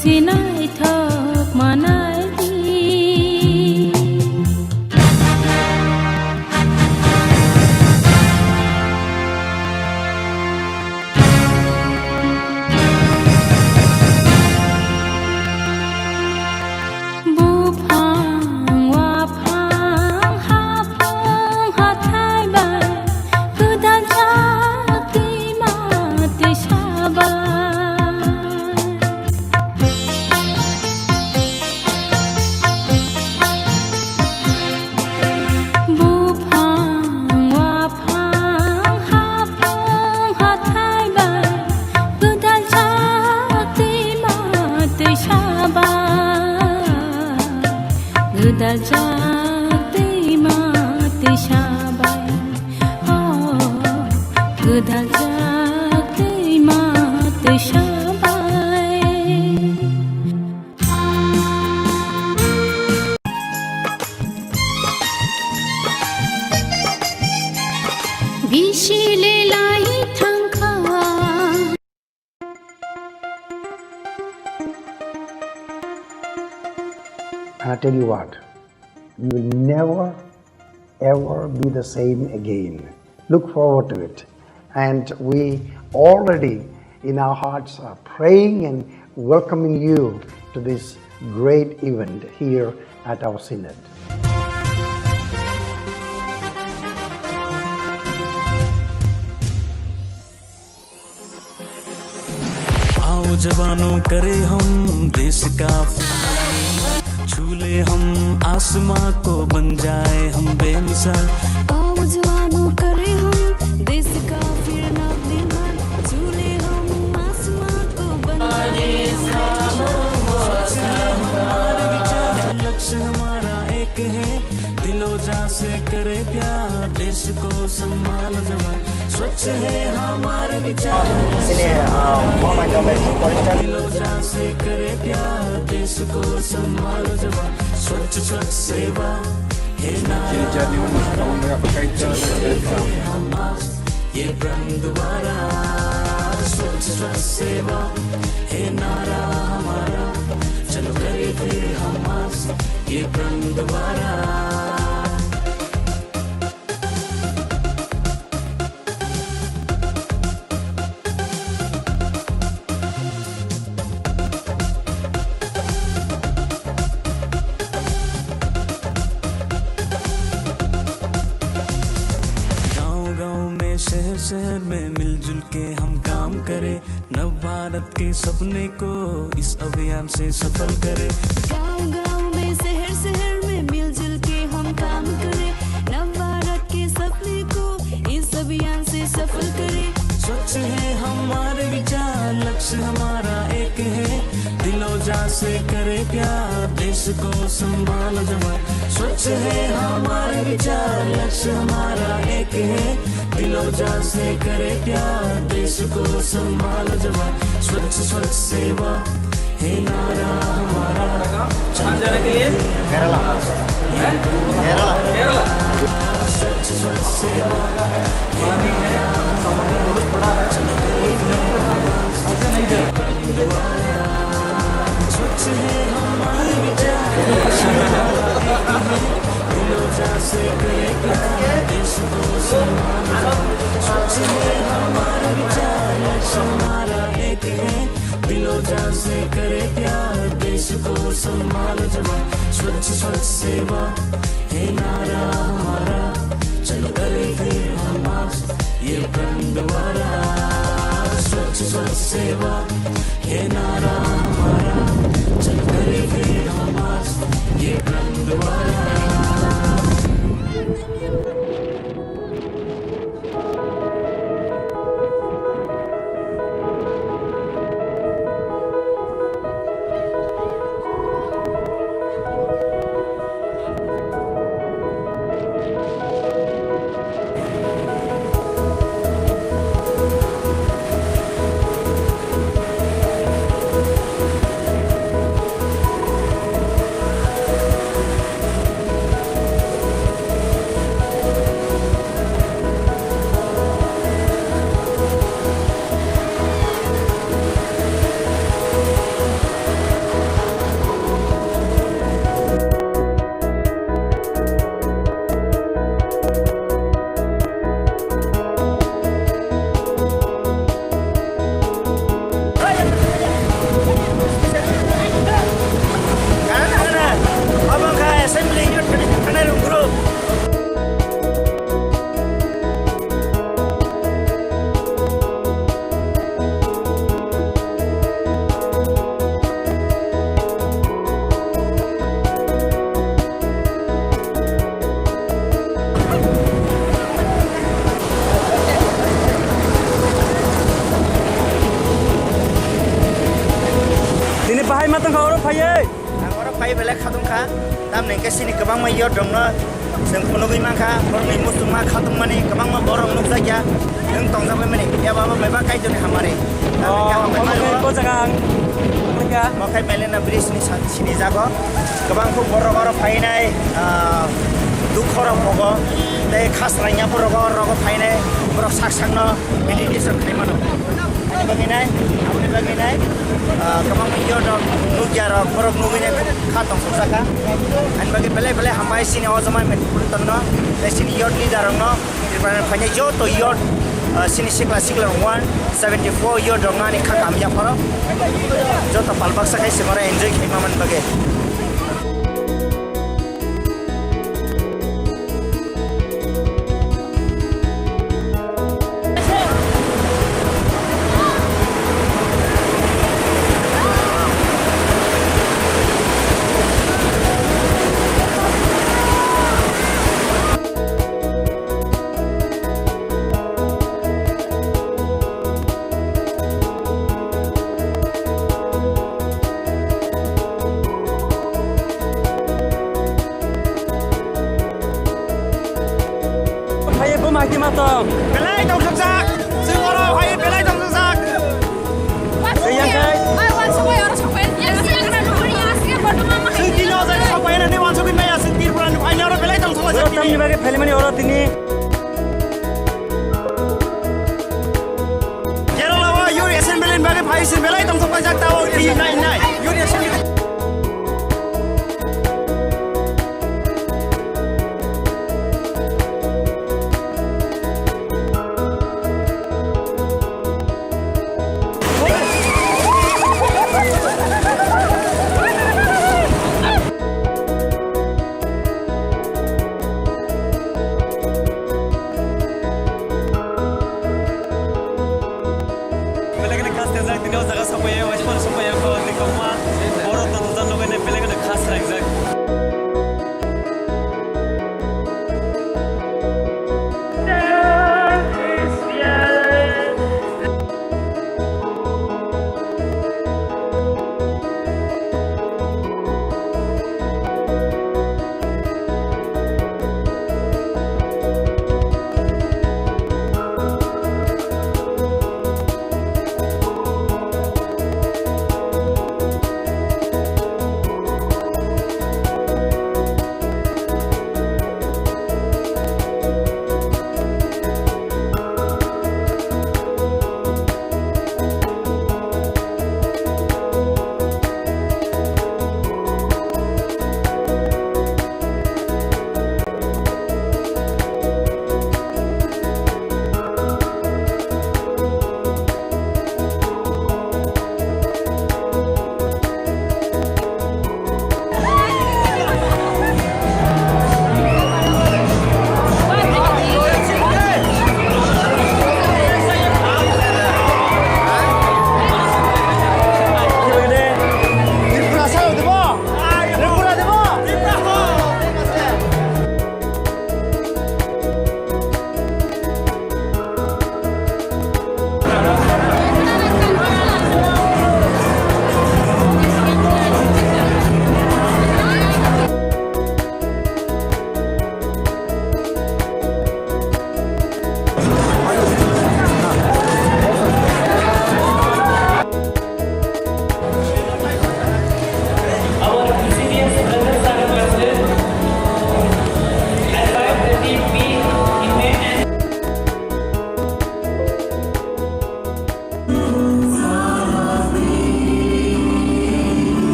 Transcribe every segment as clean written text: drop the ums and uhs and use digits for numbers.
Sinai thok manai Jati mati sabai, oh, gedal jati mati sabai. Bishile lai thangkha. And I tell you what, you will never ever be the same again. Look forward to it. And we already in our hearts are praying and welcoming you to this great event here at our synod. आओ जवानों करे हम देश का छूले हम आसमां को बन जाए हम बेमिसाल। आओ जवानों करे हम देश का फिर नवनिर्माण छूले हम आसमां को बन जाए। लक्ष्य हमारा एक है दिलो जान से करे प्यार देश को संभाल जवान स्वच्छ है हमारे विचार दिलो जान से करे प्यार देश को संभाल जवान स्वच्छ स्वच्छ सेवा है नारा ये प्रण द्वारा स्वच्छ स्वच्छ सेवा है नारा हमारा चलो करे फिर हम ये प्रण द्वारा शहर शहर में मिलजुल के हम काम करें नव भारत के सपने को इस अभियान से सफल करें। गांव-गांव में शहर शहर में मिलजुल के हम काम करें नव भारत के सपने को इस अभियान से सफल करें। स्वच्छ है हमारे विचार लक्ष्य हमारा एक है दिलो जान से करे प्यार देश को संभालो जवान स्वच्छ है हमारे विचार लक्ष्य हमारा एक है दिलो जान से करे प्यार देश को संभालो जवान स्वच्छ स्वच्छ सेवा है नारा हमारा जाने के लिए केरला स्वच्छ स्वच्छ सेवा स्वच्छ है हमारे विचार दिलो जान से करे प्यार देश को संभालो स्वच्छ है हमारा विचार लक्ष्य हमारा एक है दिलो जान से करे प्यार देश को संभालो जवान स्वच्छ स्वच्छ सेवा है नारा हमारा चलो करे फिर हम ये प्रण द्वारा स्वच्छ स्वच्छ सेवा है नारा हमारा चलो करे फिर हम ये प्रण द्वारा खातों खाओ Phaye Orang pai belak khatung kha tam neng ke sini kebang mai yod dong no seng kono gi ma kha bor mai musung ma khatung mani kebang ma borong nuk saja neng tong sampai mani ya baba mai ba kai jone hamare को जगह क्या ma kai mele na bris ni sini jago kebang ko borong borong pai nai duk khorong pogo dei khas ranya borong pai nai borong sak sang no meditation khai mano baginai apni baginai kebang mai yod dong nuk jaro borong nuk ni khatong saka an bagi bele hamai sini ozamai met pulton no dei sini yod ni darong no dirban phanya jo to yod sini sikla 174 yod dong ani khakam ya paro jo to palbak sakai simara enjoy khai maman bage Phaye को माकी मातो belai dong saksak sing ora hai belai dong saksak yang kai sing dino sa sapai na ni wan sukin maya sing tir puran hai ora belai dong Bro saksak tam ni bagi file mani orang tini Jero lawa yuri assembly bagi phai sin belai dong saksak tawo ti nai yuri assembly Beleg ni khas tezak tini jaga sampai wajib sampai yang kau ni kau mah orang tu tu logo ni beleg ni khas rajak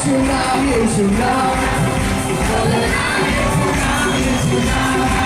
Tsunami, tsunami, tsunami.